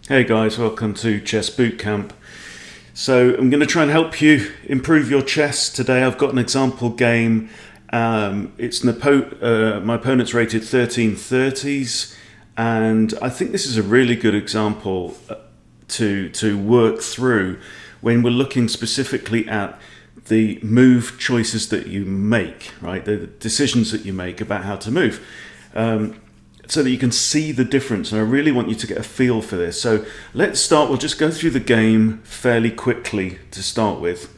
Hey guys, welcome to Chess Bootcamp. So I'm going to try and help you improve your chess. Today I've got an example game. It's my opponent's rated 1330s, and I think this is a really good example to work through when we're looking specifically at the move choices that you make, right? The decisions that you make about how to move. So that you can see the difference, and I really want you to get a feel for this. So let's start, we'll just go through the game fairly quickly to start with,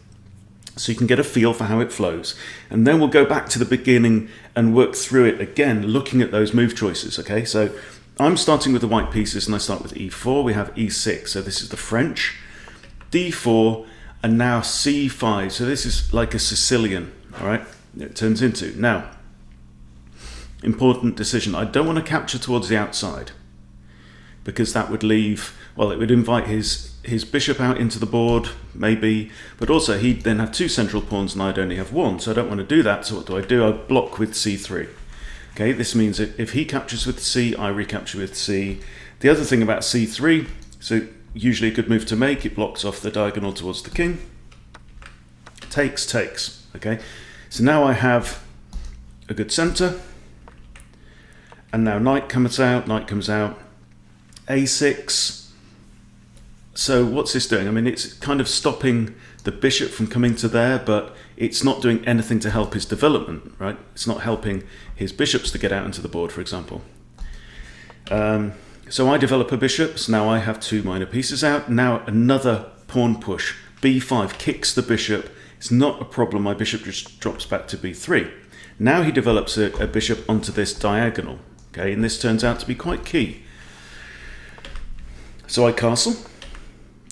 so you can get a feel for how it flows. And then we'll go back to the beginning and work through it again, looking at those move choices, okay? So I'm starting with the white pieces, and I start with e4, we have e6, so this is the French, d4, and now c5, so this is like a Sicilian, all right? It turns into. Now, important decision. I don't want to capture towards the outside because that would leave, well, it would invite his bishop out into the board, maybe, but also he'd then have two central pawns and I'd only have one, so I don't want to do that. So what do? I block with c3. Okay, this means that if he captures with c, I recapture with c. The other thing about c3, so usually a good move to make, it blocks off the diagonal towards the king. Takes, okay? So now I have a good center. And now knight comes out, a6. So what's this doing? I mean, it's kind of stopping the bishop from coming to there, but it's not doing anything to help his development, right? It's not helping his bishops to get out into the board, for example. So I develop a bishop, so now I have two minor pieces out. Now another pawn push, b5, kicks the bishop. It's not a problem, my bishop just drops back to b3. Now he develops a bishop onto this diagonal. Okay, and this turns out to be quite key. So I castle,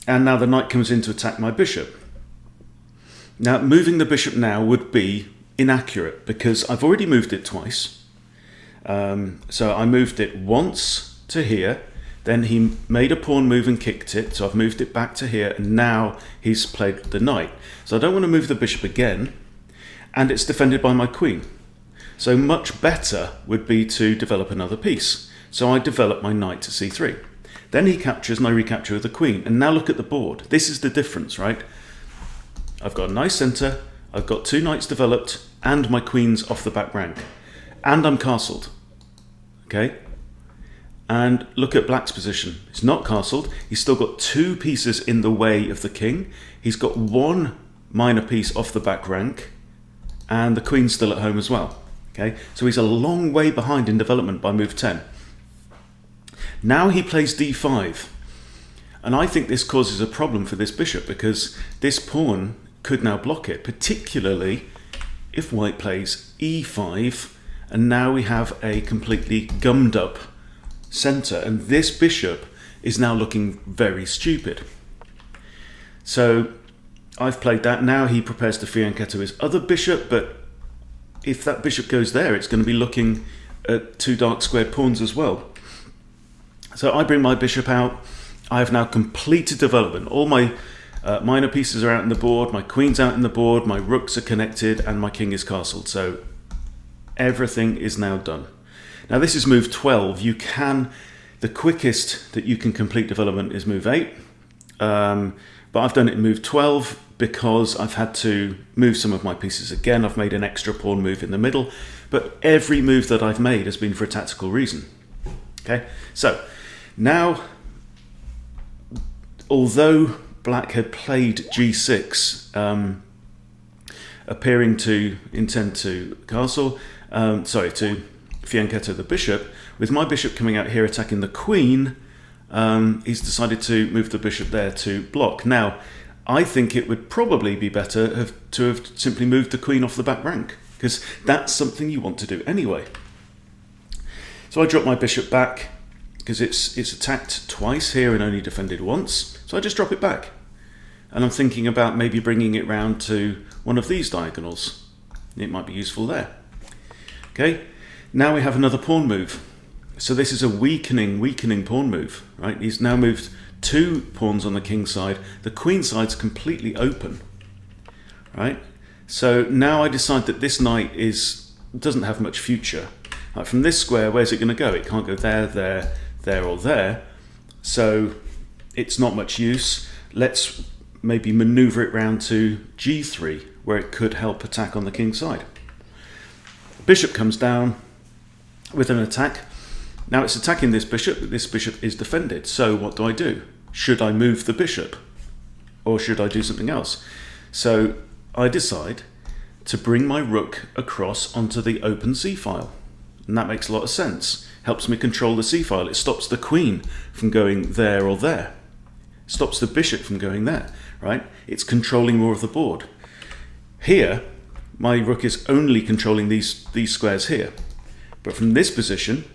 and now the knight comes in to attack my bishop. Now, moving the bishop now would be inaccurate because I've already moved it twice. So I moved it once to here, then he made a pawn move and kicked it, so I've moved it back to here, and now he's played the knight. So I don't want to move the bishop again, and it's defended by my queen. So much better would be to develop another piece. So I develop my knight to c3. Then he captures and I recapture with the queen. And now look at the board. This is the difference, right? I've got a nice center, I've got two knights developed, and my queen's off the back rank. And I'm castled, okay? And look at black's position. He's not castled. He's still got two pieces in the way of the king. He's got one minor piece off the back rank, and the queen's still at home as well. Okay, so he's a long way behind in development by move 10. Now he plays d5, and I think this causes a problem for this bishop because this pawn could now block it, particularly if white plays e5, and now we have a completely gummed up center, and this bishop is now looking very stupid. So I've played that. Now he prepares to fianchetto his other bishop, but if that bishop goes there, it's going to be looking at two dark squared pawns as well. So I bring my bishop out. I have now completed development. All my minor pieces are out in the board, my queen's out in the board, my rooks are connected, and my king is castled. So everything is now done. Now this is move 12. The quickest that you can complete development is move 8. But I've done it in move 12 because I've had to move some of my pieces again. I've made an extra pawn move in the middle, but every move that I've made has been for a tactical reason. Okay, so now, although black had played g6, appearing to intend to castle, to fianchetto the bishop, with my bishop coming out here attacking the queen, he's decided to move the bishop there to block. Now, I think it would probably be better to have simply moved the queen off the back rank, because that's something you want to do anyway. So I drop my bishop back, because it's attacked twice here and only defended once. So I just drop it back. And I'm thinking about maybe bringing it round to one of these diagonals. It might be useful there. Okay, now we have another pawn move. So this is a weakening pawn move, right? He's now moved two pawns on the king side. The queen side's completely open, right? So now I decide that this knight doesn't have much future. From this square, where's it going to go? It can't go there, there, there, or there. So it's not much use. Let's maybe maneuver it round to g3, where it could help attack on the king's side. Bishop comes down with an attack. Now it's attacking this bishop, but this bishop is defended. So what do? Should I move the bishop? Or should I do something else? So I decide to bring my rook across onto the open c-file. And that makes a lot of sense. Helps me control the c-file. It stops the queen from going there or there. Stops the bishop from going there, right? It's controlling more of the board. Here, my rook is only controlling these squares here. But from this position,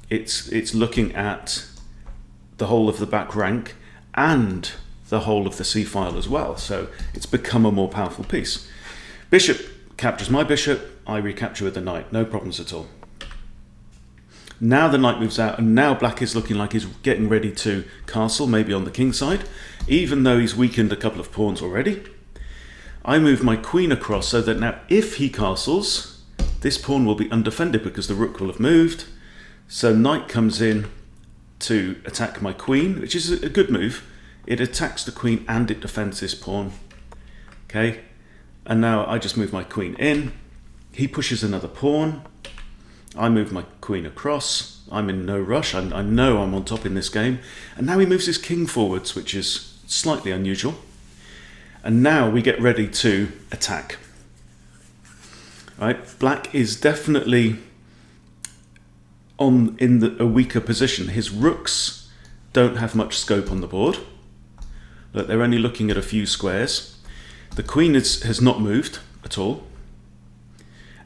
it's looking at the whole of the back rank and the whole of the c-file as well. So it's become a more powerful piece. Bishop captures my bishop, I recapture with the knight, no problems at all. Now the knight moves out, and now black is looking like he's getting ready to castle, maybe on the king's side, even though he's weakened a couple of pawns already. I move my queen across so that now if he castles, this pawn will be undefended because the rook will have moved. So knight comes in to attack my queen, which is a good move. It attacks the queen and it defends this pawn. Okay, and now I just move my queen in. He pushes another pawn. I move my queen across. I'm in no rush. I know I'm on top in this game. And now he moves his king forwards, which is slightly unusual. And now we get ready to attack. Right? Black is definitely in a weaker position. His rooks don't have much scope on the board. Look, they're only looking at a few squares. The queen has not moved at all.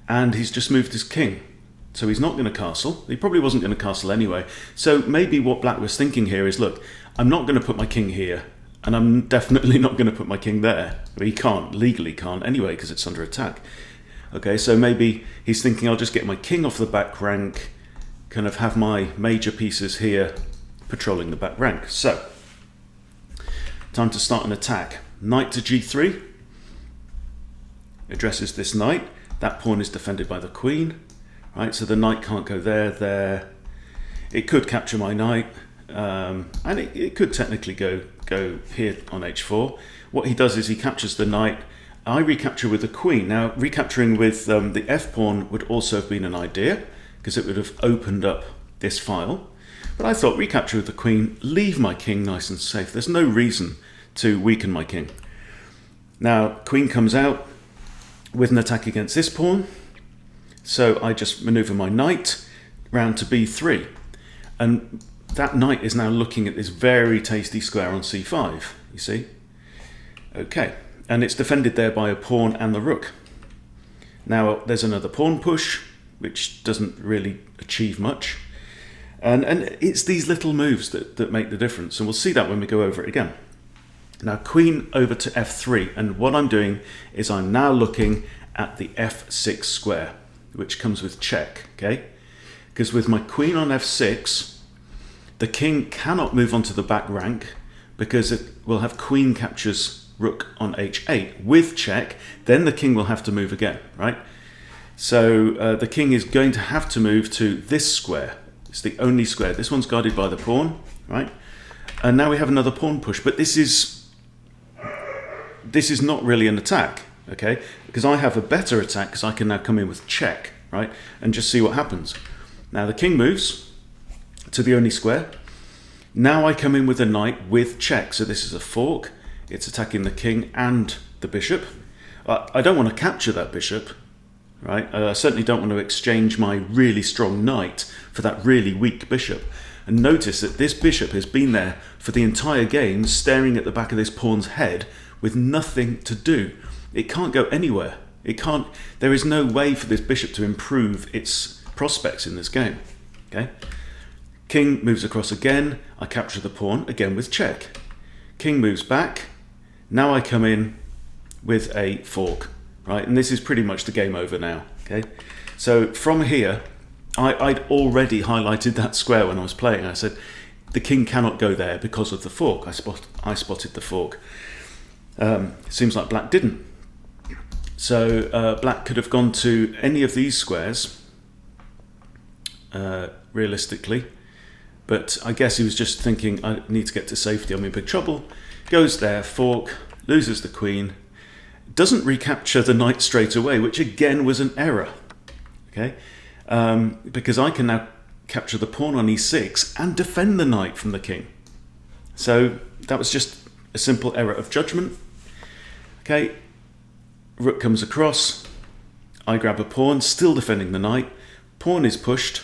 And he's just moved his king. So he's not going to castle. He probably wasn't going to castle anyway. So maybe what black was thinking here is, look, I'm not going to put my king here. And I'm definitely not going to put my king there. But he can't, legally can't anyway, because it's under attack. Okay, so maybe he's thinking I'll just get my king off the back rank, kind of have my major pieces here patrolling the back rank. So, time to start an attack. Knight to g3. Addresses this knight. That pawn is defended by the queen. Right, so the knight can't go there. It could capture my knight. And it could technically go here on h4. What he does is he captures the knight. I recapture with the queen. Now, recapturing with the f-pawn would also have been an idea, because it would have opened up this file. But I thought recapture with the queen, leave my king nice and safe. There's no reason to weaken my king. Now, queen comes out with an attack against this pawn. So I just maneuver my knight round to b3. And that knight is now looking at this very tasty square on c5, you see? Okay, and it's defended there by a pawn and the rook. Now there's another pawn push, which doesn't really achieve much. And it's these little moves that make the difference, and we'll see that when we go over it again. Now queen over to f3, and what I'm doing is I'm now looking at the f6 square, which comes with check, okay? Because with my queen on f6, the king cannot move onto the back rank because it will have queen captures rook on h8 with check. Then the king will have to move again, right? So the king is going to have to move to this square. It's the only square. This one's guarded by the pawn, right? And now we have another pawn push, but this is not really an attack, okay? Because I have a better attack because I can now come in with check, right? And just see what happens. Now the king moves to the only square. Now I come in with a knight with check. So this is a fork. It's attacking the king and the bishop. I don't want to capture that bishop, right? I certainly don't want to exchange my really strong knight for that really weak bishop. And notice that this bishop has been there for the entire game, staring at the back of this pawn's head with nothing to do. It can't go anywhere. There is no way for this bishop to improve its prospects in this game. Okay? King moves across again. I capture the pawn, again with check. King moves back. Now I come in with a fork, right? And this is pretty much the game over now, okay? So from here, I'd already highlighted that square when I was playing. I said, the king cannot go there because of the fork. I spotted the fork. Seems like black didn't. So black could have gone to any of these squares, realistically. But I guess he was just thinking, I need to get to safety, I'm in big trouble. Goes there, fork, loses the queen, doesn't recapture the knight straight away, which again was an error. Okay, because I can now capture the pawn on e6 and defend the knight from the king. So that was just a simple error of judgment. Okay, rook comes across, I grab a pawn, still defending the knight, pawn is pushed,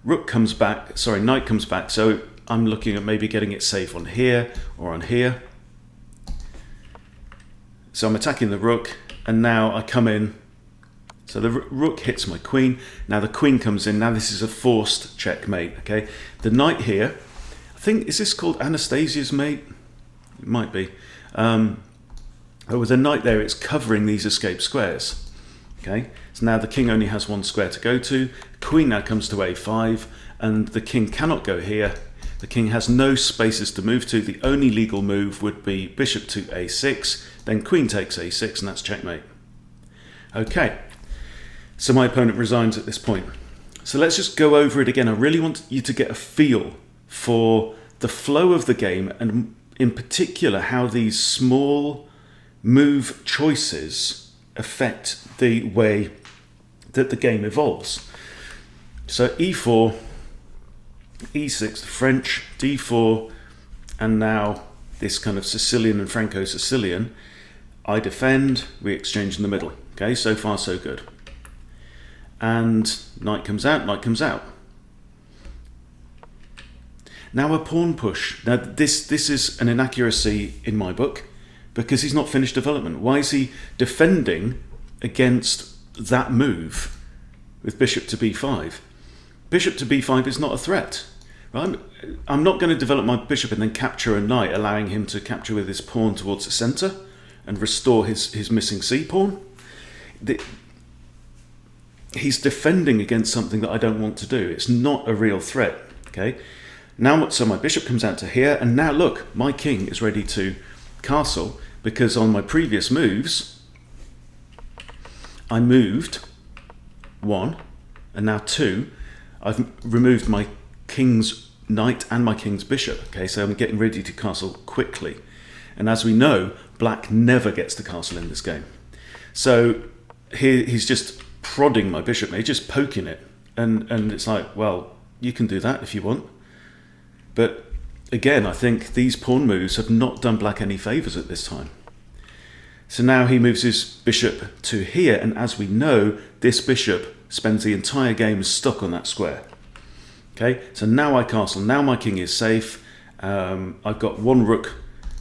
rook comes back, sorry, knight comes back, so I'm looking at maybe getting it safe on here or on here. So I'm attacking the rook, and now I come in. So the rook hits my queen. Now the queen comes in. Now this is a forced checkmate. Okay, the knight here. I think, is this called Anastasia's mate? It might be. But with the knight there, it's covering these escape squares. Okay, so now the king only has one square to go to. Queen now comes to a5, and the king cannot go here. The king has no spaces to move to. The only legal move would be bishop to a6, then queen takes a6, and that's checkmate. Okay, so my opponent resigns at this point. So let's just go over it again. I really want you to get a feel for the flow of the game, and in particular how these small move choices affect the way that the game evolves. So e4, e6, the French, d4, and now this kind of Sicilian and Franco-Sicilian. I defend, we exchange in the middle. Okay, so far so good. And knight comes out, knight comes out. Now a pawn push. Now this is an inaccuracy in my book, because he's not finished development. Why is he defending against that move with bishop to b5? Bishop to b5 is not a threat. Right? I'm not going to develop my bishop and then capture a knight, allowing him to capture with his pawn towards the center and restore his missing c-pawn. He's defending against something that I don't want to do. It's not a real threat. Okay. Now, so my bishop comes out to here, and now look, my king is ready to castle, because on my previous moves, I moved 1, and now 2. I've removed my king's knight and my king's bishop. Okay, so I'm getting ready to castle quickly. And as we know, black never gets to castle in this game. So here he's just prodding my bishop, he's just poking it. And it's like, well, you can do that if you want. But again, I think these pawn moves have not done black any favours at this time. So now he moves his bishop to here, and as we know, this bishop spends the entire game stuck on that square. Okay, so now I castle, now my king is safe. I've got one rook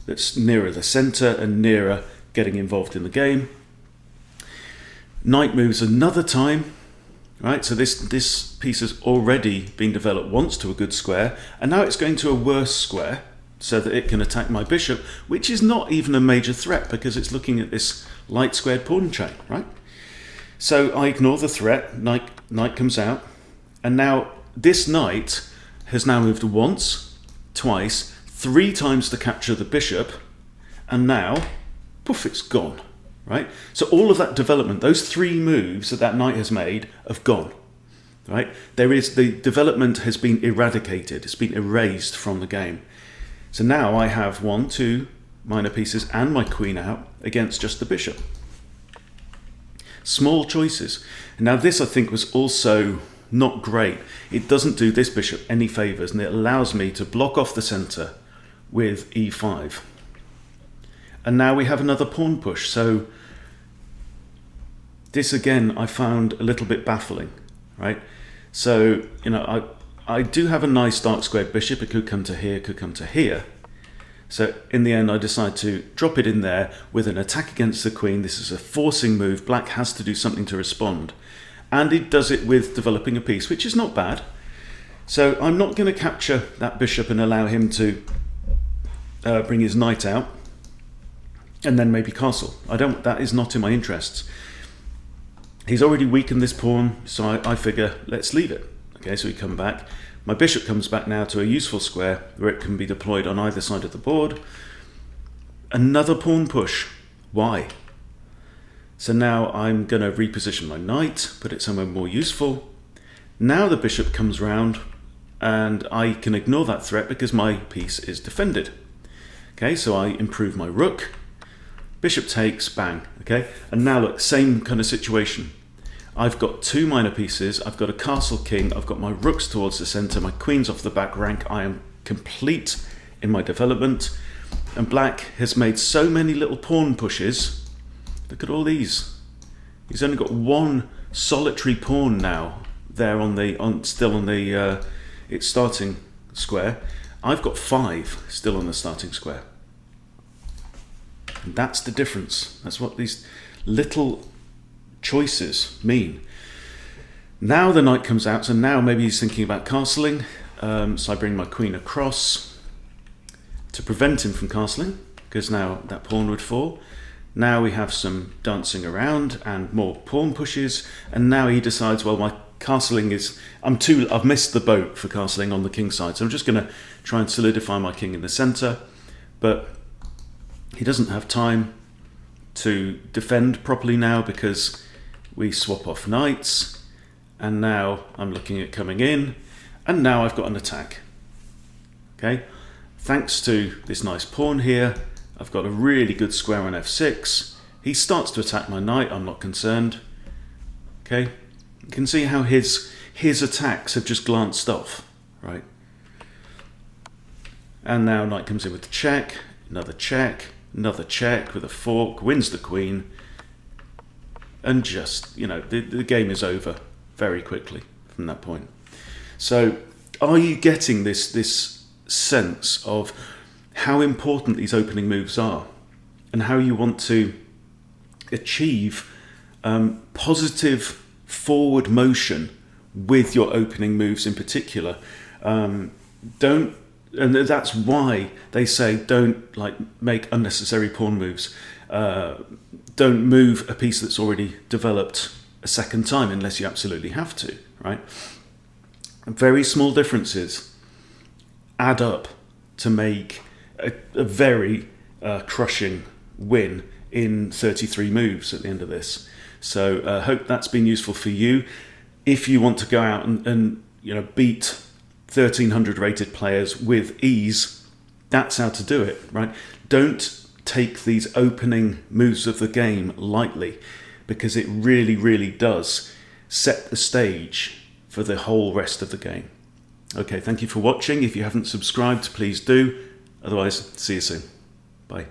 that's nearer the centre and nearer getting involved in the game. Knight moves another time. Right, so this piece has already been developed once to a good square, and now it's going to a worse square so that it can attack my bishop, which is not even a major threat because it's looking at this light squared pawn chain, right? So I ignore the threat, knight comes out, and now this knight has now moved once, twice, 3 times to capture the bishop, and now, poof, it's gone. Right, so all of that development, those 3 moves that knight has made, have gone. Right, the development has been eradicated. It's been erased from the game. So now I have 1, 2 minor pieces and my queen out against just the bishop. Small choices. Now this, I think, was also not great. It doesn't do this bishop any favours, and it allows me to block off the centre with e5. And now we have another pawn push. So this again, I found a little bit baffling, right? So, you know, I do have a nice dark squared bishop. It could come to here, could come to here. So in the end, I decide to drop it in there with an attack against the queen. This is a forcing move. Black has to do something to respond. And it does it with developing a piece, which is not bad. So I'm not going to capture that bishop and allow him to bring his knight out and then maybe castle. That is not in my interests. He's already weakened this pawn, so I figure let's leave it. Okay, so we come back. My bishop comes back now to a useful square where it can be deployed on either side of the board. Another pawn push. Why? So now I'm going to reposition my knight, put it somewhere more useful. Now the bishop comes round, and I can ignore that threat because my piece is defended. Okay, so I improve my rook, bishop takes, bang. Okay, and now look, same kind of situation. I've got two minor pieces, I've got a castle king, I've got my rooks towards the center, my queen's off the back rank. I am complete in my development, and black has made so many little pawn pushes. Look at all these. He's only got one solitary pawn now there still on the its starting square. I've got 5 still on the starting square. And that's the difference. That's what these little choices mean. Now the knight comes out, so now maybe he's thinking about castling. So I bring my queen across to prevent him from castling, because now that pawn would fall. Now we have some dancing around and more pawn pushes, and now he decides, well, my castling is, I've missed the boat for castling on the king side, so I'm just going to try and solidify my king in the center. But he doesn't have time to defend properly now because we swap off knights, and now I'm looking at coming in, and now I've got an attack. Okay, thanks to this nice pawn here, I've got a really good square on f6. He starts to attack my knight, I'm not concerned. Okay, you can see how his attacks have just glanced off, right? And now knight comes in with the check, another check with a fork, wins the queen, and just, the game is over very quickly from that point. So are you getting this sense of how important these opening moves are, and how you want to achieve positive forward motion with your opening moves in particular? And that's why they say don't make unnecessary pawn moves. Don't move a piece that's already developed a second time unless you absolutely have to, right? Very small differences add up to make a very crushing win in 33 moves at the end of this. So I hope that's been useful for you. If you want to go out and beat 1300 rated players with ease, that's how to do it, right? Don't take these opening moves of the game lightly, because it really, really does set the stage for the whole rest of the game. Okay, thank you for watching. If you haven't subscribed, please do. Otherwise, see you soon. Bye.